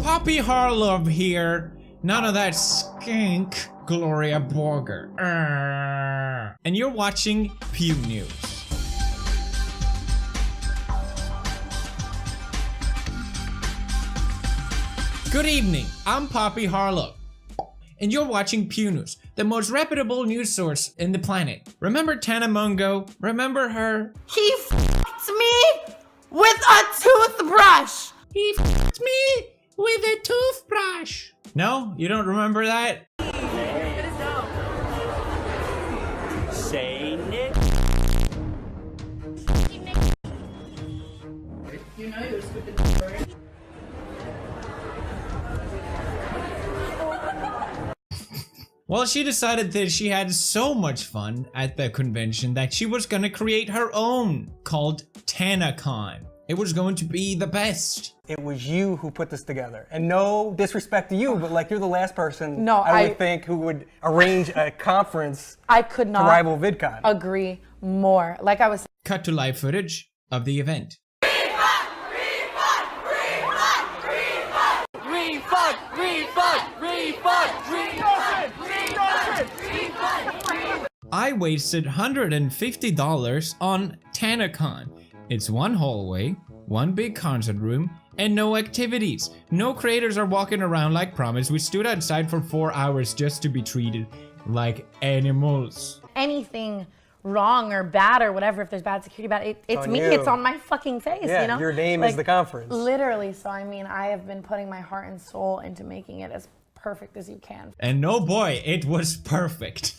Poppy Harlove here. None of that skink Gloria Borger. And you're watching Pew News. Good evening, I'm Poppy Harlove. And you're watching Pew News, the most reputable news source in the planet. Remember Tanacon? Remember her? He f***ed me with a toothbrush! He f***ed me with a toothbrush. No? You don't remember that? Say Nick. You know you're stupid, right? Well, she decided that she had so much fun at the convention that she was gonna create her own called Tanacon. It was going to be the best. It was you who put this together. And no disrespect to you, but like you're the last person I would think who would arrange a conference I could not to rival VidCon. agree more. Like I was Cut to live footage of the event. I wasted $150 on Tanacon. It's one hallway, one big concert room, and no activities. No creators are walking around like promised. We stood outside for 4 hours just to be treated like animals. anything wrong or bad or whatever, if there's bad security, it's me, you. it's on my fucking face, Yeah, you know? your name is the conference. Literally, so I mean, I have been putting my heart and soul into making it as perfect as you can. And no boy, it was perfect.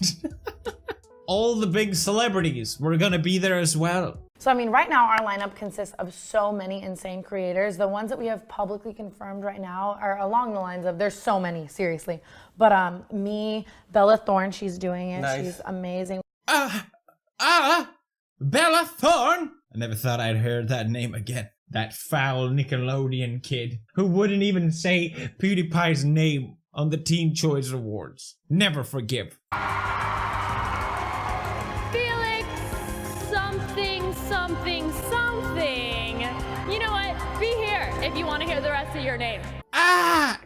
All the big celebrities were gonna be there as well. So I mean, right now our lineup consists of so many insane creators. The ones that we have publicly confirmed right now are along the lines of, there's so many, seriously. But me, Bella Thorne, she's doing it, Nice. she's amazing. Bella Thorne! I never thought I'd heard that name again. That foul Nickelodeon kid who wouldn't even say PewDiePie's name on the Teen Choice Awards. Never forgive. Felix, something. You know what? Be here if you want to hear the rest of your name. I'm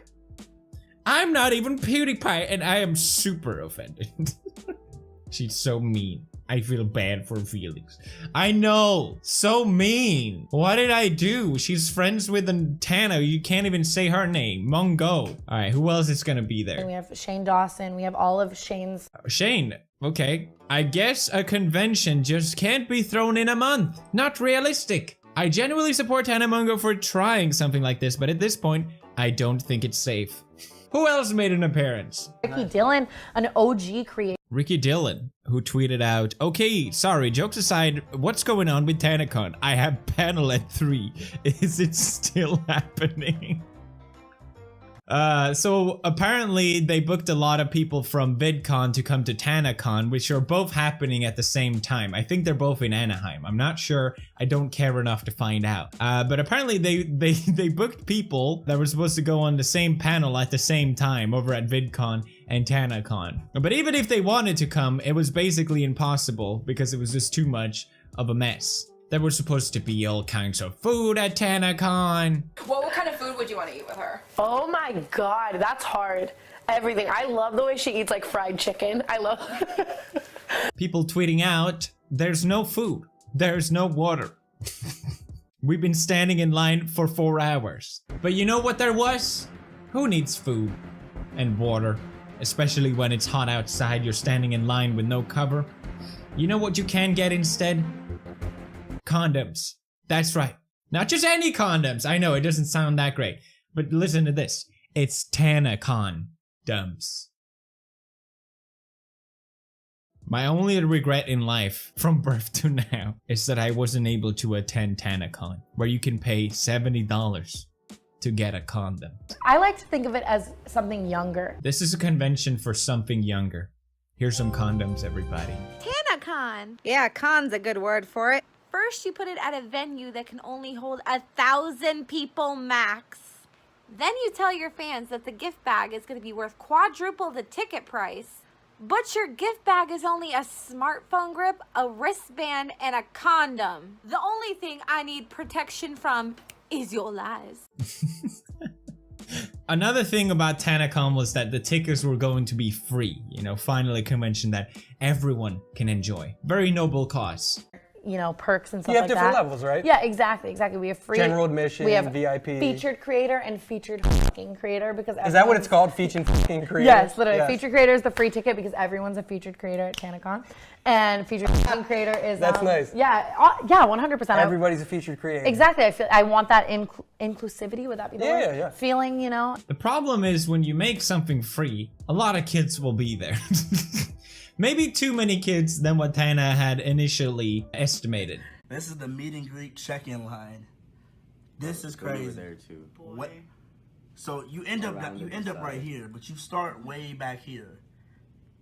not even PewDiePie and I am super offended. She's so mean. I feel bad for Felix. I know, so mean. What did I do? She's friends with Tana. You can't even say her name. Mongo. All right, who else is gonna be And there? we have Shane Dawson, we have all of Shane's. Shane. Okay. I guess a convention just can't be thrown in a month. Not realistic. I genuinely support Tana Mongo for trying something like this, but at this point, I don't think it's safe. Who else made an appearance? Ricky Dillon, an OG creator. Ricky Dillon, who tweeted out, okay, sorry, jokes aside, what's going on with Tanacon? I have panel at 3. Is it still happening? So apparently they booked a lot of people from VidCon to come to Tanacon, which are both happening at the same time. I think they're both in Anaheim. I'm not sure. I don't care enough to find out. But apparently they booked people that were supposed to go on the same panel at the same time over at VidCon and Tanacon. But even if they wanted to come, it was basically impossible because it was just too much of a mess. There was supposed to be all kinds of food at Tanacon. What kind of food would you want to eat with her? Oh my God, that's hard. Everything. I love the way she eats like fried chicken. I love People tweeting out, there's no food, there's no water. We've been standing in line for 4 hours. But you know what there was? Who needs food and water? Especially when it's hot outside, you're standing in line with no cover. You know what you can get instead? Condoms. That's right. Not just any condoms. I know it doesn't sound that great. But listen to this. It's Tanacon dumps. My only regret in life, from birth to now, is that I wasn't able to attend Tanacon, where you can pay $70 to get a condom. I like to think of it as something younger. This is a convention for something younger. Here's some condoms, everybody. Tanacon. Yeah, con's a good word for it. First, you put it at a venue that can only hold 1,000 people max. Then you tell your fans that the gift bag is going to be worth quadruple the ticket price. But your gift bag is only a smartphone grip, a wristband, and a condom. The only thing I need protection from is your lies. Another thing about Tanacon was that the tickets were going to be free. You know, finally a convention that everyone can enjoy. Very noble cause. You know, perks and stuff You have like different that. levels, right? Yeah, exactly. We have free general admission, we have VIP. featured creator and featured fucking creator because Is that what it's called? Featured fucking creator? Yes, literally. Yes. Featured creator is the free ticket because everyone's a featured creator at Tanacon, and featured fucking creator is That's nice. Yeah, 100%. Everybody's a featured creator. Exactly. I want that inclusivity. Would that be the word? Yeah. Feeling, you know. The problem is when you make something free, a lot of kids will be there. Maybe too many kids than what Tana had initially estimated. This is the meet and greet check-in line. This is crazy. There too. What? So you end up right here, but you start way back here.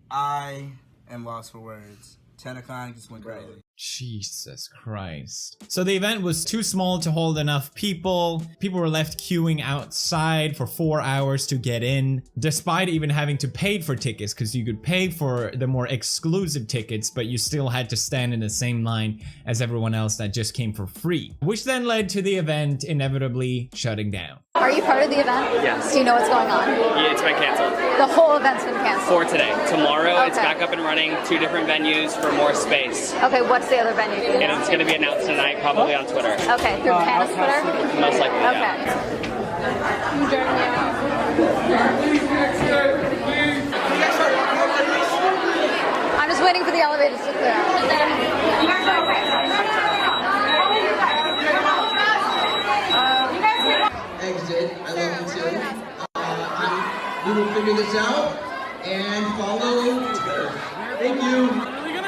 I am lost for words. Tanacon just went crazy. Jesus Christ. So the event was too small to hold enough people. People were left queuing outside for 4 hours to get in, despite even having to pay for tickets, because you could pay for the more exclusive tickets, but you still had to stand in the same line as everyone else that just came for free, which then led to the event inevitably shutting down. Are you part of the event? Yes. Do you know what's going on? Yeah, it's been canceled. The whole event's been canceled? For today. Tomorrow, Okay. It's back up and running. 2 different venues for more space. Okay, what's the other venue? And it's going to be announced tonight, probably on Twitter. Okay, through Tana's Twitter? Most likely, Okay. I'm just waiting for the elevators to clear Exit, I love you too. We will figure this out and follow. Thank you.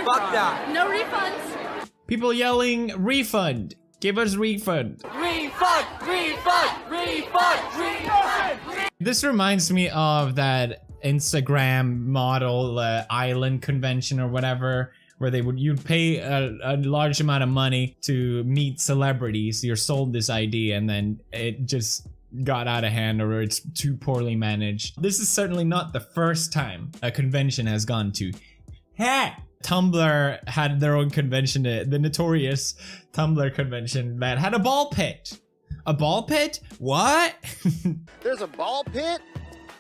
Fuck that. No refunds. People yelling, refund! Give us refund! Refund! Refund! Refund! Refund! This reminds me of that Instagram model island convention or whatever, where you'd pay a large amount of money to meet celebrities. You're sold this idea and then it just got out of hand or it's too poorly managed. This is certainly not the first time a convention has gone to heck. Tumblr had their own convention, the notorious Tumblr convention that had a ball pit. A ball pit? What? There's a ball pit?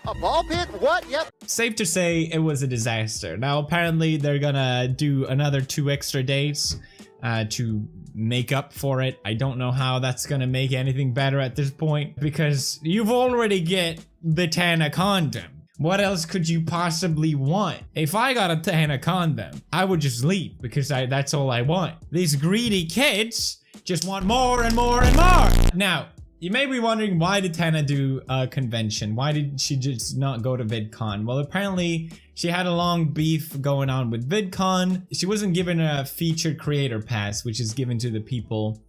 A ball pit? What? Yep. Safe to say it was a disaster. Now apparently they're gonna do another 2 extra days to make up for it. I don't know how that's gonna make anything better at this point because you've already get the Tana condom. What else could you possibly want? If I got a Tana condom, I would just leave because that's all I want. These greedy kids just want more and more and more. Now, you may be wondering, why did Tana do a convention? Why did she just not go to VidCon? Well, apparently she had a long beef going on with VidCon. She wasn't given a featured creator pass, which is given to the people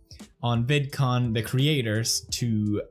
on VidCon, the creators, to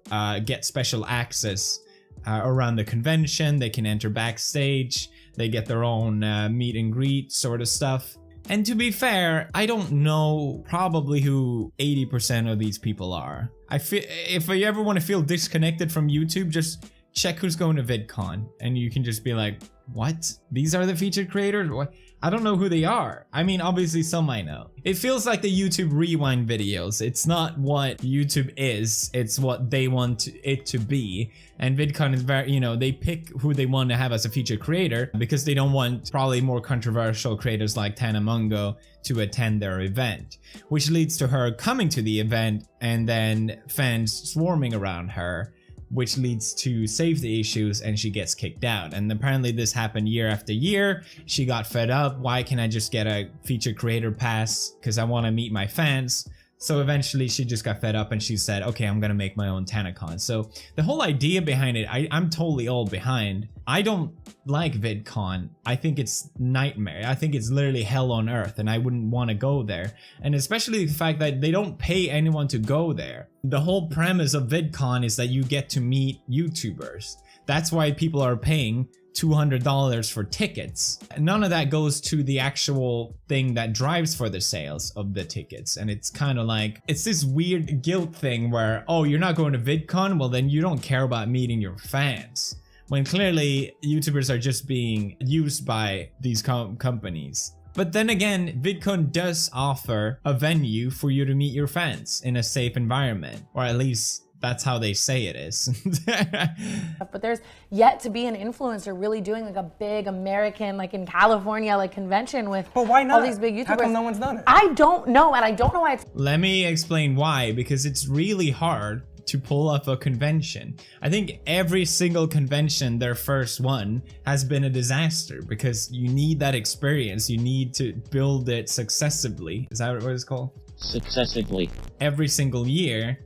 get special access around the convention. They can enter backstage, they get their own meet and greet sort of stuff. And to be fair, I don't know probably who 80% of these people are. I feel if you ever want to feel disconnected from YouTube, just check who's going to VidCon and you can just be like, what? These are the featured creators? What? I don't know who they are. I mean, obviously some I know. It feels like the YouTube rewind videos. It's not what YouTube is, it's what they want it to be. And VidCon is very, you know, they pick who they want to have as a featured creator because they don't want probably more controversial creators like Tana Mungo to attend their event, which leads to her coming to the event and then fans swarming around her, which leads to safety issues and she gets kicked out. And apparently this happened year after year. She got fed up. Why can't I just get a featured creator pass? Because I want to meet my fans. So eventually she just got fed up and she said, okay, I'm gonna make my own Tanacon. So the whole idea behind it, I'm totally all behind. I don't like VidCon. I think it's nightmare. I think it's literally hell on earth and I wouldn't want to go there. And especially the fact that they don't pay anyone to go there. The whole premise of VidCon is that you get to meet YouTubers. That's why people are paying $200 for tickets. None of that goes to the actual thing that drives for the sales of the tickets. And it's kind of like, it's this weird guilt thing where, oh, you're not going to VidCon? Well, then you don't care about meeting your fans. When clearly YouTubers are just being used by these companies. But then again, VidCon does offer a venue for you to meet your fans in a safe environment, or at least that's how they say it is. But there's yet to be an influencer really doing like a big American, like in California, like convention with why not? all these big YouTubers. How come no one's done it? I don't know, and I don't know why it's. Let me explain why, because it's really hard to pull up a convention. I think every single convention, their first one, has been a disaster because you need that experience. You need to build it successively. Is that what it's called? Successively. Every single year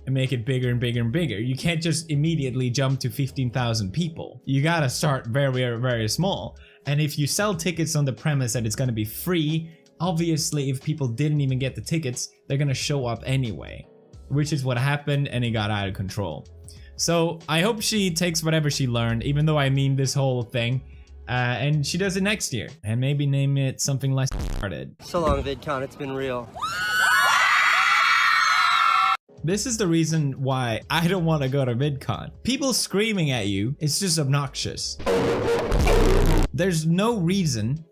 and make it bigger and bigger and bigger. You can't just immediately jump to 15,000 people. You gotta start very, very, very small. And if you sell tickets on the premise that it's gonna be free, obviously if people didn't even get the tickets, they're gonna show up anyway. Which is what happened, and it got out of control. So I hope she takes whatever she learned, even though I mean this whole thing, and she does it next year, and maybe name it something less retarded. So long, VidCon, it's been real. This is the reason why I don't want to go to VidCon. People screaming at you, it's just obnoxious. There's no reason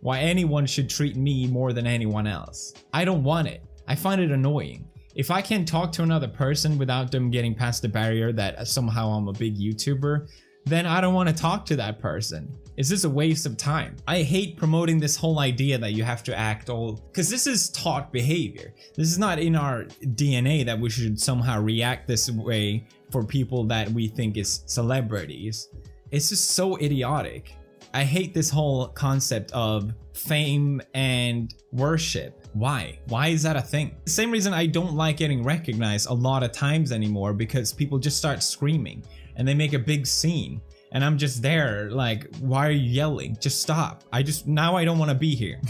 why anyone should treat me more than anyone else. I don't want it. I find it annoying. If I can't talk to another person without them getting past the barrier that somehow I'm a big YouTuber, then I don't want to talk to that person. It's just a waste of time. I hate promoting this whole idea that you have to act all, because this is taught behavior. This is not in our DNA that we should somehow react this way for people that we think is celebrities. It's just so idiotic. I hate this whole concept of fame and worship. Why? Why is that a thing? The same reason I don't like getting recognized a lot of times anymore, because people just start screaming and they make a big scene. And I'm just there like, why are you yelling? Just stop. Now I don't want to be here.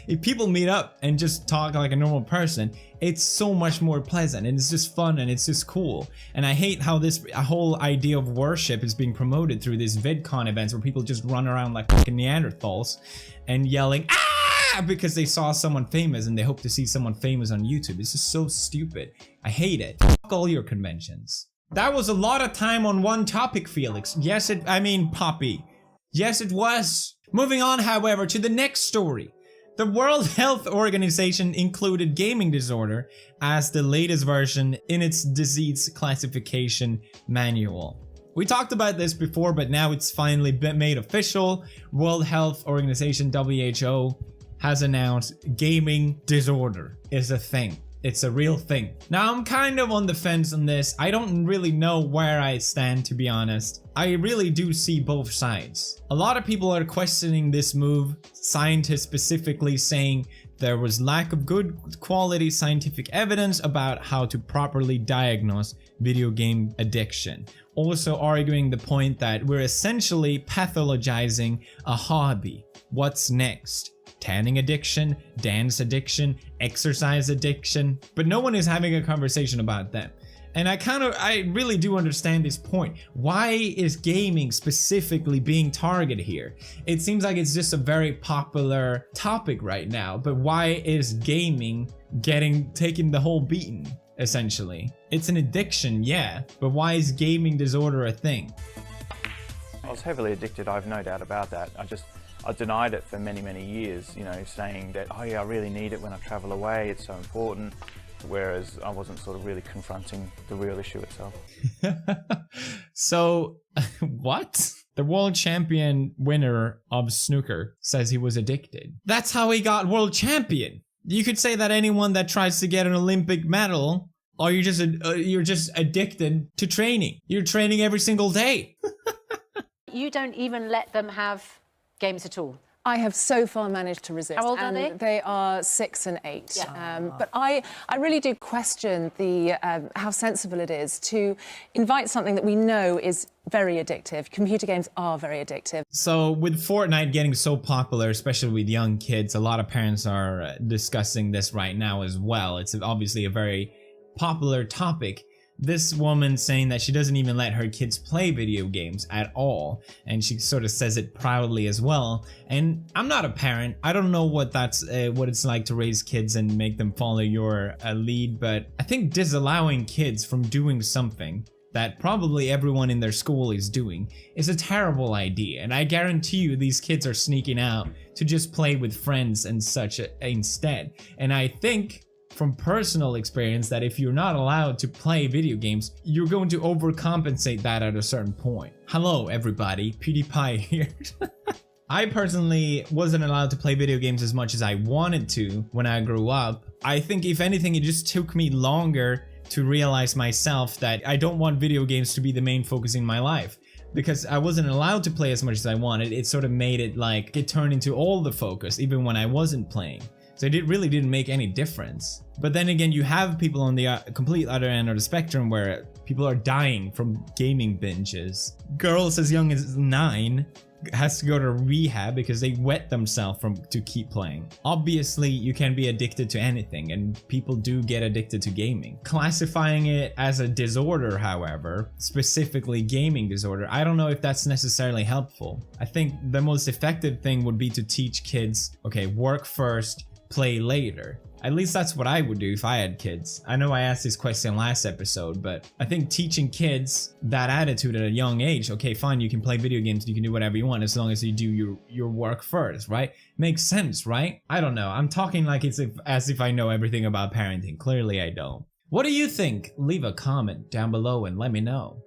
If people meet up and just talk like a normal person, it's so much more pleasant and it's just fun and it's just cool. And I hate how this whole idea of worship is being promoted through these VidCon events where people just run around like fucking Neanderthals and yelling, ah, because they saw someone famous and they hope to see someone famous on YouTube. It's just so stupid. I hate it. Fuck all your conventions. That was a lot of time on one topic, Felix. Poppy. Yes, it was. Moving on, however, to the next story. The World Health Organization included gaming disorder as the latest version in its disease classification manual. We talked about this before, but now it's finally been made official. World Health Organization, WHO, has announced gaming disorder is a thing. It's a real thing. Now, I'm kind of on the fence on this. I don't really know where I stand, to be honest. I really do see both sides. A lot of people are questioning this move, scientists specifically saying there was lack of good quality scientific evidence about how to properly diagnose video game addiction. Also arguing the point that we're essentially pathologizing a hobby. What's next? Tanning addiction, dance addiction, exercise addiction, but no one is having a conversation about them. And I really do understand this point. Why is gaming specifically being targeted here? It seems like it's just a very popular topic right now, but why is gaming taking the whole beating, essentially? It's an addiction, yeah, but why is gaming disorder a thing? I was heavily addicted, I have no doubt about that. I denied it for many, many years, saying that, oh yeah, I really need it when I travel away, it's so important. Whereas I wasn't sort of really confronting the real issue itself. So, what? The world champion winner of snooker says he was addicted. That's how he got world champion. You could say that anyone that tries to get an Olympic medal, or you're just addicted to training. You're training every single day. You don't even let them have games at all. I have so far managed to resist. How old are they? They are 6 and 8. Yeah. But I really do question how sensible it is to invite something that we know is very addictive. Computer games are very addictive. So with Fortnite getting so popular, especially with young kids, a lot of parents are discussing this right now as well. It's obviously a very popular topic. This woman saying that she doesn't even let her kids play video games at all, and she sort of says it proudly as well. And I'm not a parent. I don't know what it's like to raise kids and make them follow your lead, but I think disallowing kids from doing something that probably everyone in their school is doing is a terrible idea. And I guarantee you these kids are sneaking out to just play with friends and such instead. And I think from personal experience that if you're not allowed to play video games, you're going to overcompensate that at a certain point. Hello everybody, PewDiePie here. I personally wasn't allowed to play video games as much as I wanted to when I grew up. I think if anything, it just took me longer to realize myself that I don't want video games to be the main focus in my life. Because I wasn't allowed to play as much as I wanted, it sort of made it like, it turned into all the focus, even when I wasn't playing. So it really didn't make any difference. But then again, you have people on the complete other end of the spectrum where people are dying from gaming binges. Girls as young as 9 has to go to rehab because they wet themselves to keep playing. Obviously, you can be addicted to anything, and people do get addicted to gaming. Classifying it as a disorder, however, specifically gaming disorder, I don't know if that's necessarily helpful. I think the most effective thing would be to teach kids, okay, work first, play later. At least that's what I would do if I had kids. I know I asked this question last episode, but I think teaching kids that attitude at a young age, okay, fine, you can play video games, you can do whatever you want as long as you do your work first, right? Makes sense, right? I don't know. I'm talking like as if I know everything about parenting. Clearly I don't. What do you think? Leave a comment down below and let me know.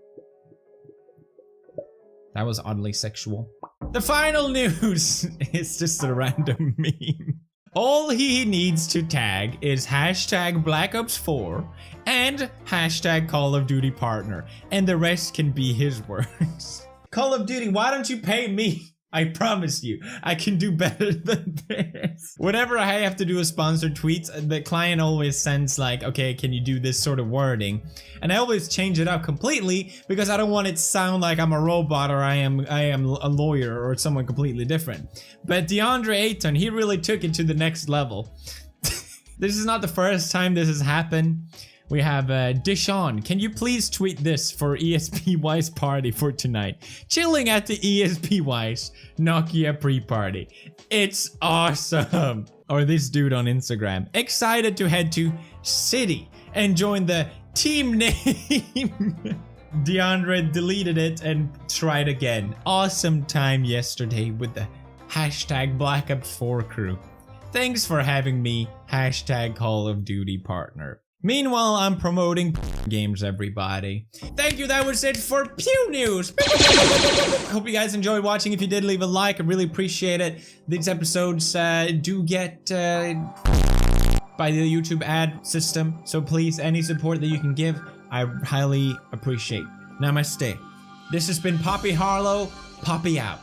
That was oddly sexual. The final news is just a random meme. All he needs to tag is hashtag Black Ops 4 and hashtag Call of Duty partner, and the rest can be his words. Call of Duty, why don't you pay me? I promise you, I can do better than this. Whenever I have to do a sponsored tweet, the client always sends like, okay, can you do this sort of wording? And I always change it up completely because I don't want it to sound like I'm a robot or I am a lawyer or someone completely different. But DeAndre Ayton, he really took it to the next level. This is not the first time this has happened. We have Deshaun. Can you please tweet this for ESPY's party for tonight? Chilling at the ESPY's Nokia pre-party. It's awesome. Or this dude on Instagram. Excited to head to City and join the team name. DeAndre deleted it and tried again. Awesome time yesterday with the hashtag Black Ops 4 crew. Thanks for having me. Hashtag Call of Duty partner. Meanwhile, I'm promoting games, everybody. Thank you, that was it for Pew News. Hope you guys enjoyed watching. If you did, leave a like, I really appreciate it. These episodes do get by the YouTube ad system, so please, any support that you can give, I highly appreciate. Namaste. This has been Poppy Harlow. Poppy out.